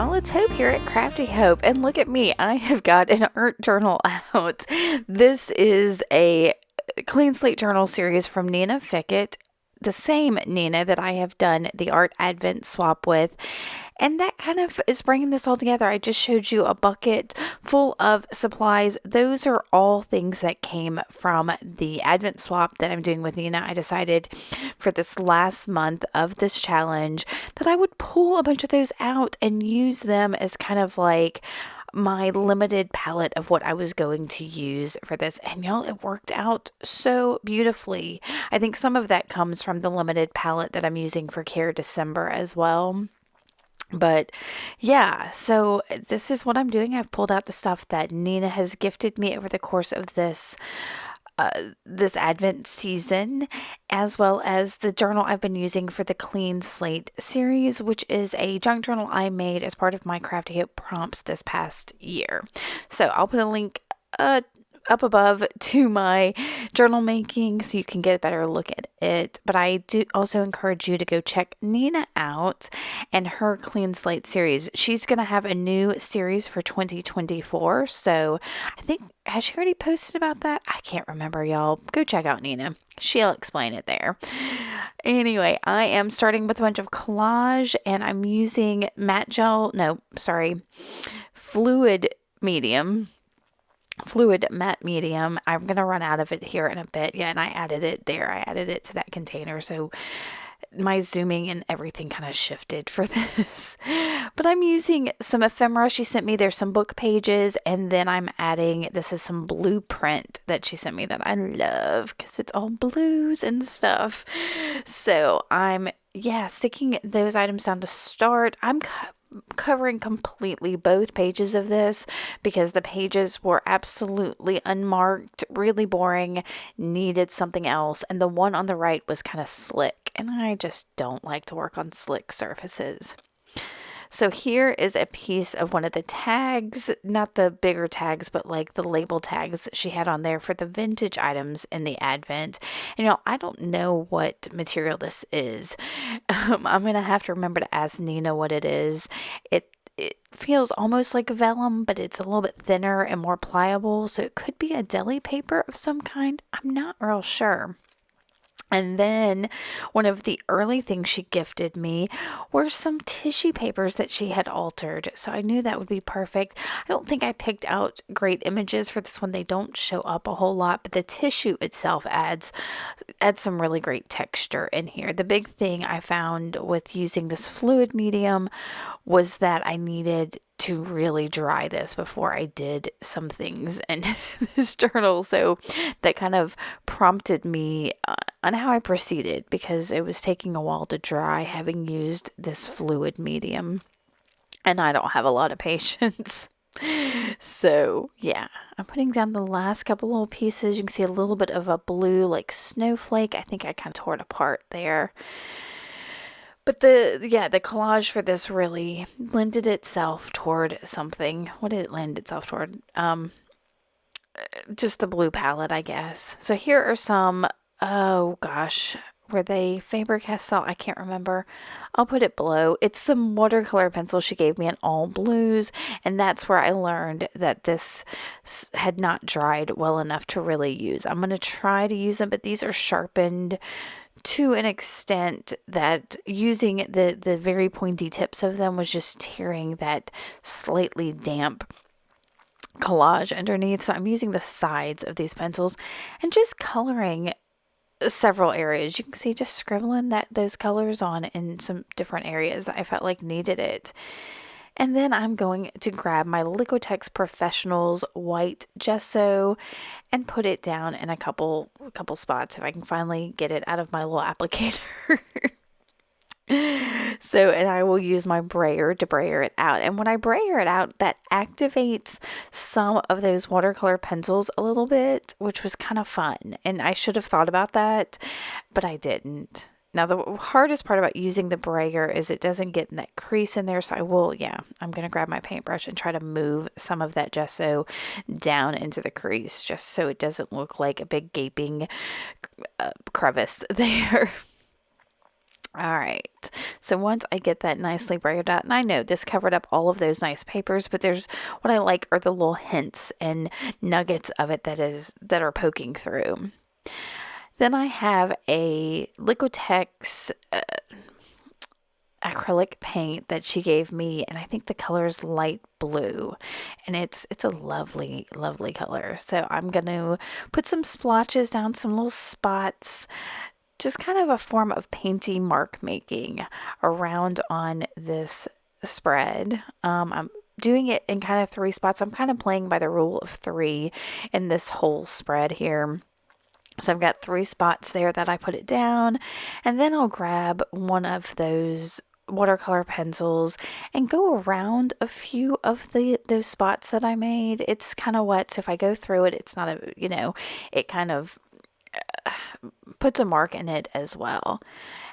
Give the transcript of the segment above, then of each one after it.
y'all. It's Hope here at Crafty Hope. And look at me, I have got an art journal out. This is a Clean Slate Journal series from Nina Fickett, the same Nina that I have done the art advent swap with. And that kind of is bringing this all together. I just showed you a bucket full of supplies. Those are all things that came from the advent swap that I'm doing with Nina. I decided for this last month of this challenge that I would pull a bunch of those out and use them as kind of like my limited palette of what I was going to use for this. And y'all, it worked out so beautifully. I think some of that comes from the limited palette that I'm using for Care December as well. But yeah, so this is what I'm doing. I've pulled out the stuff that Nina has gifted me over the course of this Advent season, as well as the journal I've been using for the Clean Slate series, which is a junk journal I made as part of my Crafty Hope prompts this past year. So I'll put a link up above to my journal making so you can get a better look at it. But I do also encourage you to go check Nina out and her Clean Slate series. She's going to have a new series for 2024. So I think, has she already posted about that? I can't remember, y'all. Go check out Nina. She'll explain it there. Anyway, I am starting with a bunch of collage and I'm using fluid matte medium. I'm going to run out of it here in a bit. Yeah, and I added it there. I added it to that container. So my zooming and everything kind of shifted for this. But I'm using some ephemera she sent me. There's some book pages. And then I'm adding, this is some blueprint that she sent me that I love because it's all blues and stuff. So I'm, sticking those items down to start. I'm covering completely both pages of this because the pages were absolutely unmarked, really boring, needed something else, and the one on the right was kind of slick, and I just don't like to work on slick surfaces. So here is a piece of one of the tags, not the bigger tags, but like the label tags she had on there for the vintage items in the Advent. And I don't know what material this is. I'm going to have to remember to ask Nina what it is. It feels almost like vellum, but it's a little bit thinner and more pliable. So it could be a deli paper of some kind. I'm not real sure. And then one of the early things she gifted me were some tissue papers that she had altered. So I knew that would be perfect. I don't think I picked out great images for this one. They don't show up a whole lot, but the tissue itself adds some really great texture in here. The big thing I found with using this fluid medium was that I needed to really dry this before I did some things in this journal. So that kind of prompted me on how I proceeded because it was taking a while to dry having used this fluid medium. And I don't have a lot of patience. So yeah, I'm putting down the last couple little pieces. You can see a little bit of a blue like snowflake. I think I kind of tore it apart there. But the collage for this really lended itself toward something. What did it lend itself toward? Just the blue palette, I guess. So here are some, oh gosh, were they Faber Castell? I can't remember. I'll put it below. It's some watercolor pencils she gave me in all blues, and that's where I learned that this had not dried well enough to really use. I'm going to try to use them, but these are sharpened to an extent that using the very pointy tips of them was just tearing that slightly damp collage underneath. So I'm using the sides of these pencils and just coloring several areas. You can see just scribbling those colors on in some different areas that I felt like needed it. And then I'm going to grab my Liquitex Professionals white gesso and put it down in a couple spots if I can finally get it out of my little applicator. And I will use my brayer to brayer it out. And when I brayer it out, that activates some of those watercolor pencils a little bit, which was kind of fun. And I should have thought about that, but I didn't. Now, the hardest part about using the brayer is it doesn't get in that crease in there. So I'm going to grab my paintbrush and try to move some of that gesso down into the crease just so it doesn't look like a big gaping crevice there. All right. So once I get that nicely braided out, and I know this covered up all of those nice papers, but there's what I like are the little hints and nuggets of it that are poking through. Then I have a Liquitex acrylic paint that she gave me, and I think the color is light blue, and it's a lovely color. So I'm gonna put some splotches down, some little spots, just kind of a form of painty mark making around on this spread. I'm doing it in kind of three spots. I'm kind of playing by the rule of three in this whole spread here. So I've got three spots there that I put it down, and then I'll grab one of those watercolor pencils and go around a few of those spots that I made. It's kind of wet, so if I go through it, it's not it kind of puts a mark in it as well.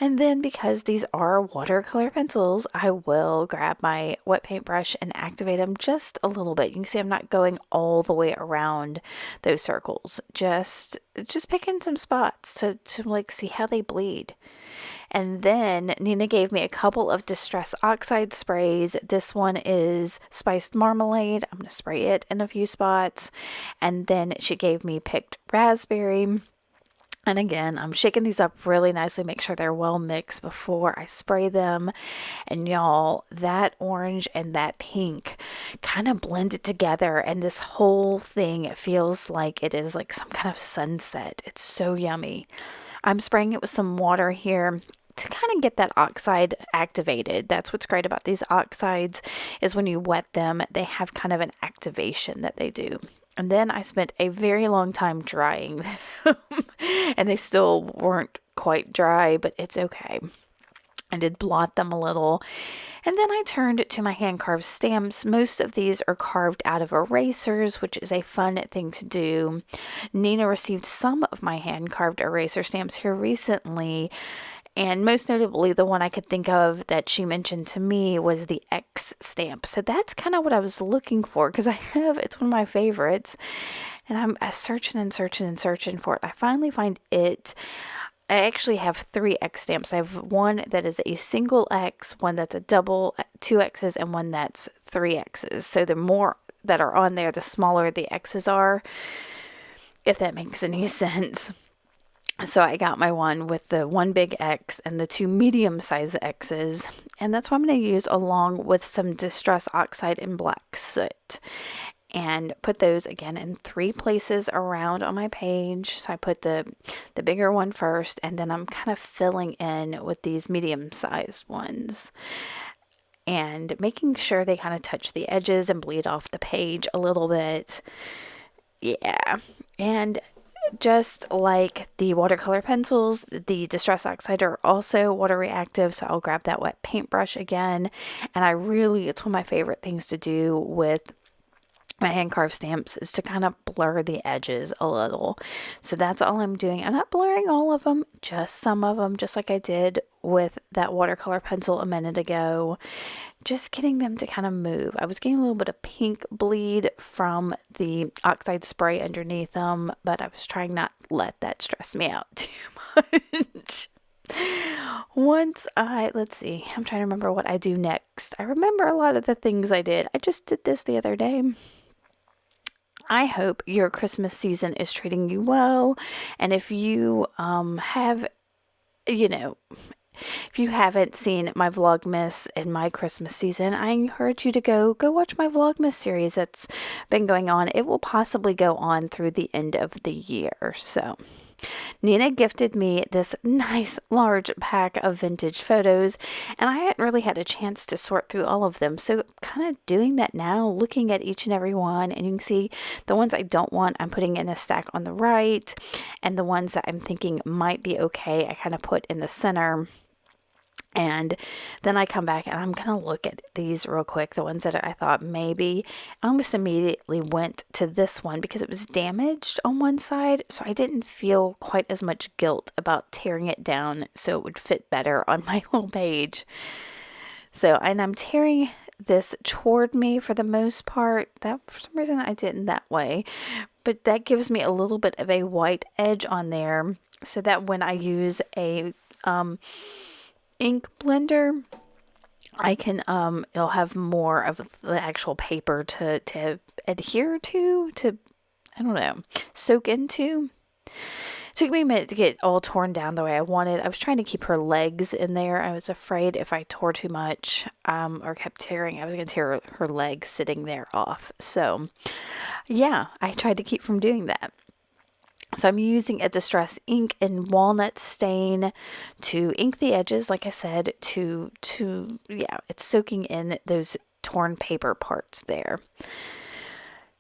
And then because these are watercolor pencils, I will grab my wet paintbrush and activate them just a little bit. You can see I'm not going all the way around those circles. Just picking some spots to like see how they bleed. And then Nina gave me a couple of Distress Oxide sprays. This one is Spiced Marmalade. I'm going to spray it in a few spots. And then she gave me Picked Raspberry. And again, I'm shaking these up really nicely, make sure they're well mixed before I spray them. And y'all, that orange and that pink kind of blended together, and this whole thing feels like it is like some kind of sunset. It's so yummy. I'm spraying it with some water here to kind of get that oxide activated. That's what's great about these oxides is when you wet them, they have kind of an activation that they do. And then I spent a very long time drying them, and they still weren't quite dry, but it's okay. I did blot them a little. And then I turned to my hand carved stamps. Most of these are carved out of erasers, which is a fun thing to do. Nina received some of my hand carved eraser stamps here recently. And most notably, the one I could think of that she mentioned to me was the X stamp. So that's kind of what I was looking for because it's one of my favorites. And I'm searching and searching and searching for it. I finally find it. I actually have three X stamps. I have one that is a single X, one that's a double, two X's, and one that's three X's. So the more that are on there, the smaller the X's are, if that makes any sense. So I got my one with the one big X and the two medium size X's, and that's what I'm going to use along with some Distress Oxide and black soot, and put those again in three places around on my page. So I put the bigger one first, and then I'm kind of filling in with these medium sized ones and making sure they kind of touch the edges and bleed off the page a little bit. Yeah, and just like the watercolor pencils, the Distress Oxide are also water reactive, so I'll grab that wet paintbrush again. And it's one of my favorite things to do with my hand carved stamps is to kind of blur the edges a little. So that's all I'm doing. I'm not blurring all of them, just some of them, just like I did with that watercolor pencil a minute ago. Just getting them to kind of move. I was getting a little bit of pink bleed from the oxide spray underneath them, but I was trying not to let that stress me out too much. Let's see, I'm trying to remember what I do next. I remember a lot of the things I did. I just did this the other day. I hope your Christmas season is treating you well. And if you have, if you haven't seen my Vlogmas and my Christmas season, I encourage you to go watch my Vlogmas series that's been going on. It will possibly go on through the end of the year. So Nina gifted me this nice large pack of vintage photos, and I hadn't really had a chance to sort through all of them. So kind of doing that now, looking at each and every one, and you can see the ones I don't want, I'm putting in a stack on the right, and the ones that I'm thinking might be okay, I kind of put in the center. And then I come back and I'm going to look at these real quick, the ones that I thought maybe. I almost immediately went to this one because it was damaged on one side, so I didn't feel quite as much guilt about tearing it down so it would fit better on my little page. And I'm tearing this toward me for the most part. That for some reason I didn't that way, but that gives me a little bit of a white edge on there so that when I use a ink blender, I can, it'll have more of the actual paper to adhere to, I don't know, soak into. It took me a minute to get all torn down the way I wanted. I was trying to keep her legs in there. I was afraid if I tore too much, or kept tearing, I was going to tear her legs sitting there off. So, yeah, I tried to keep from doing that. So I'm using a distress ink and walnut stain to ink the edges, like I said, yeah, it's soaking in those torn paper parts there.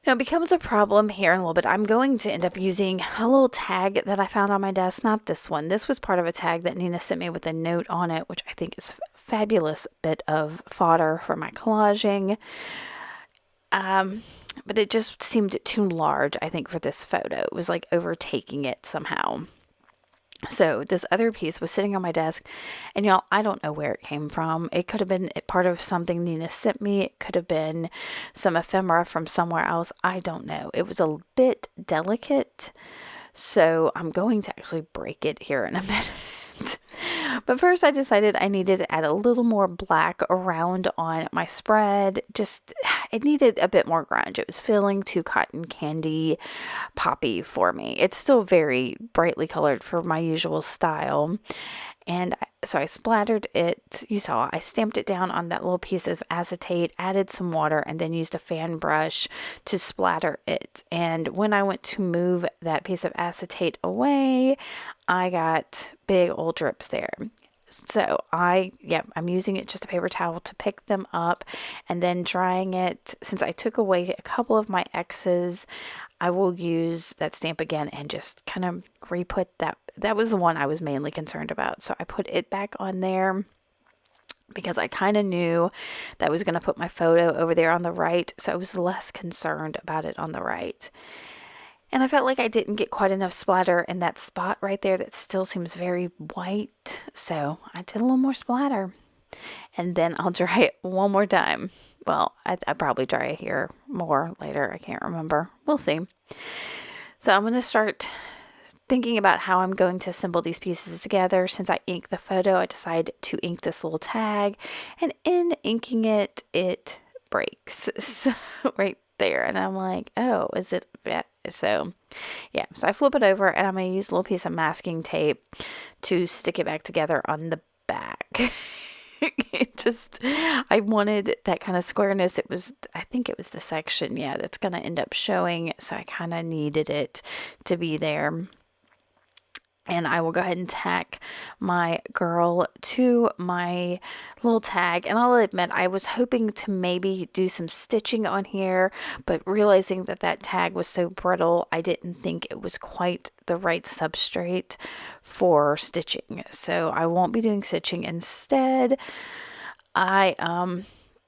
Now, it becomes a problem here in a little bit. I'm going to end up using a little tag that I found on my desk. Not this one. This was part of a tag that Nina sent me with a note on it, which I think is a fabulous bit of fodder for my collaging. But it just seemed too large, I think, for this photo. It was like overtaking it somehow. So this other piece was sitting on my desk, and y'all, I don't know where it came from. It could have been part of something Nina sent me. It could have been some ephemera from somewhere else. I don't know. It was a bit delicate, so I'm going to actually break it here in a minute. But first I decided I needed to add a little more black around on my spread. Just, it needed a bit more grunge. It was feeling too cotton candy poppy for me. It's still very brightly colored for my usual style. And so I splattered it. You saw, I stamped it down on that little piece of acetate, added some water, and then used a fan brush to splatter it. And when I went to move that piece of acetate away, I got big old drips there. So I'm using it just a paper towel to pick them up and then drying it. Since I took away a couple of my X's, I will use that stamp again and just kind of re-put that. That was the one I was mainly concerned about. So I put it back on there because I kind of knew that I was going to put my photo over there on the right. So I was less concerned about it on the right. And I felt like I didn't get quite enough splatter in that spot right there that still seems very white. So I did a little more splatter. And then I'll dry it one more time. Well, I probably dry it here more later. I can't remember. We'll see. So I'm going to start thinking about how I'm going to assemble these pieces together. Since I inked the photo, I decided to ink this little tag. And in inking it, it breaks. So right there. And I'm like, oh, is it... So yeah, so I flip it over and I'm going to use a little piece of masking tape to stick it back together on the back. I wanted that kind of squareness. I think it was the section, yeah, that's going to end up showing. So I kind of needed it to be there. And I will go ahead and tack my girl to my little tag. And I'll admit, I was hoping to maybe do some stitching on here, but realizing that that tag was so brittle, I didn't think it was quite the right substrate for stitching. So I won't be doing stitching. Instead, I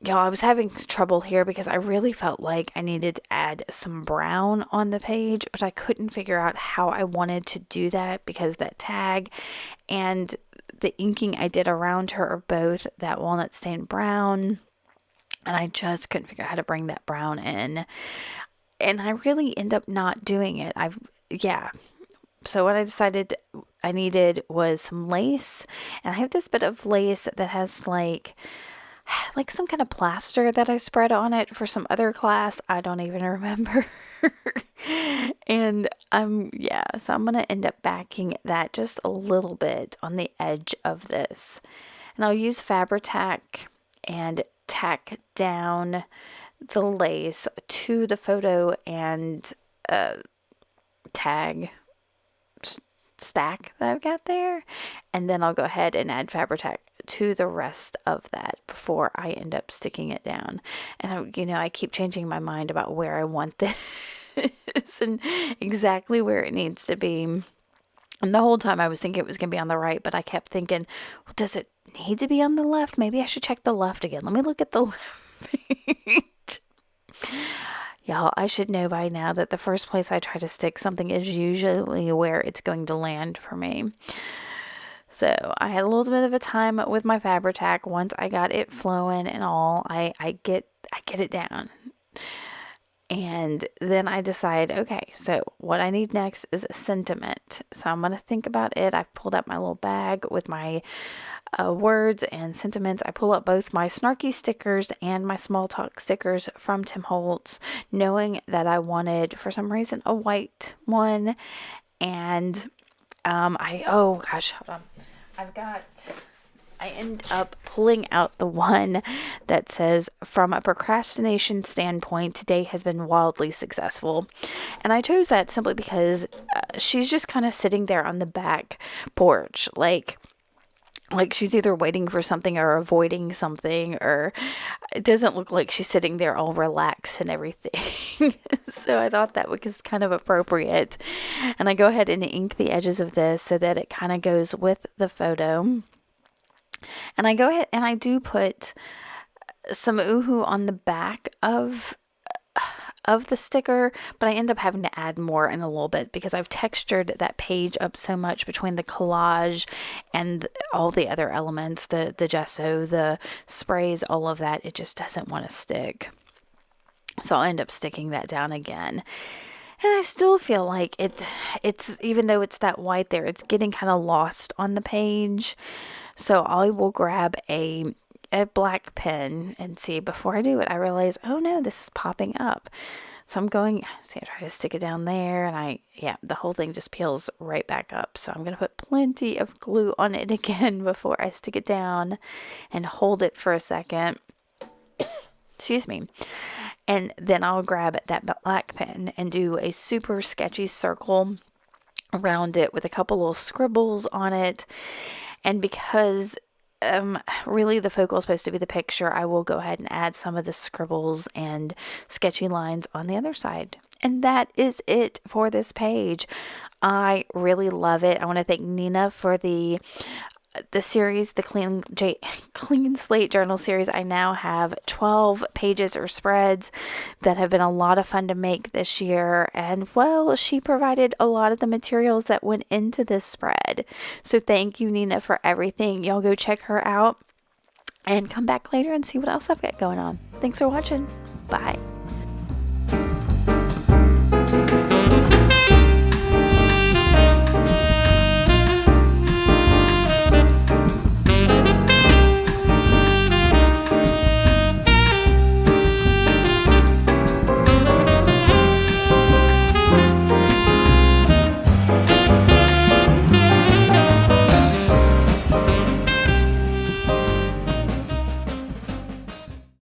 was having trouble here because I really felt like I needed to add some brown on the page, but I couldn't figure out how I wanted to do that because that tag and the inking I did around her are both that walnut stained brown, and I just couldn't figure out how to bring that brown in. And I really end up not doing it. So what I decided I needed was some lace, and I have this bit of lace that has like some kind of plaster that I spread on it for some other class. I don't even remember. And so I'm going to end up backing that just a little bit on the edge of this. And I'll use Faber tack and tack down the lace to the photo and tag stack that I've got there. And then I'll go ahead and add Faber tack to the rest of that before I end up sticking it down. And I keep changing my mind about where I want this and exactly where it needs to be. And the whole time I was thinking it was going to be on the right, but I kept thinking, well, does it need to be on the left? Maybe I should check the left again. Let me look at the left page. Y'all, I should know by now that the first place I try to stick something is usually where it's going to land for me. So I had a little bit of a time with my Faber tack. Once I got it flowing and all, I get it down. And then I decide, okay, so what I need next is a sentiment. So I'm going to think about it. I've pulled up my little bag with my words and sentiments. I pull up both my snarky stickers and my small talk stickers from Tim Holtz, knowing that I wanted, for some reason, a white one. And oh gosh, hold on. I end up pulling out the one that says, from a procrastination standpoint, today has been wildly successful. And I chose that simply because she's just kind of sitting there on the back porch, like she's either waiting for something or avoiding something, or it doesn't look like she's sitting there all relaxed and everything. So I thought that was kind of appropriate. And I go ahead and ink the edges of this so that it kind of goes with the photo. And I go ahead and I do put some oohoo on the back of the sticker, but I end up having to add more in a little bit because I've textured that page up so much between the collage and all the other elements, the gesso, the sprays, all of that. It just doesn't want to stick. So I'll end up sticking that down again. And I still feel like it's even though it's that white there, it's getting kind of lost on the page. So I will grab a black pen and see. Before I do it, I realize, oh no, this is popping up. So I try to stick it down there, and the whole thing just peels right back up. So I'm going to put plenty of glue on it again before I stick it down and hold it for a second. Excuse me. And then I'll grab that black pen and do a super sketchy circle around it with a couple little scribbles on it. And because really the focal is supposed to be the picture, I will go ahead and add some of the scribbles and sketchy lines on the other side. And that is it for this page. I really love it. I want to thank Nina for the series, the Clean Slate Journal series. I now have 12 pages or spreads that have been a lot of fun to make this year. And well, she provided a lot of the materials that went into this spread. So thank you, Nina, for everything. Y'all go check her out and come back later and see what else I've got going on. Thanks for watching. Bye.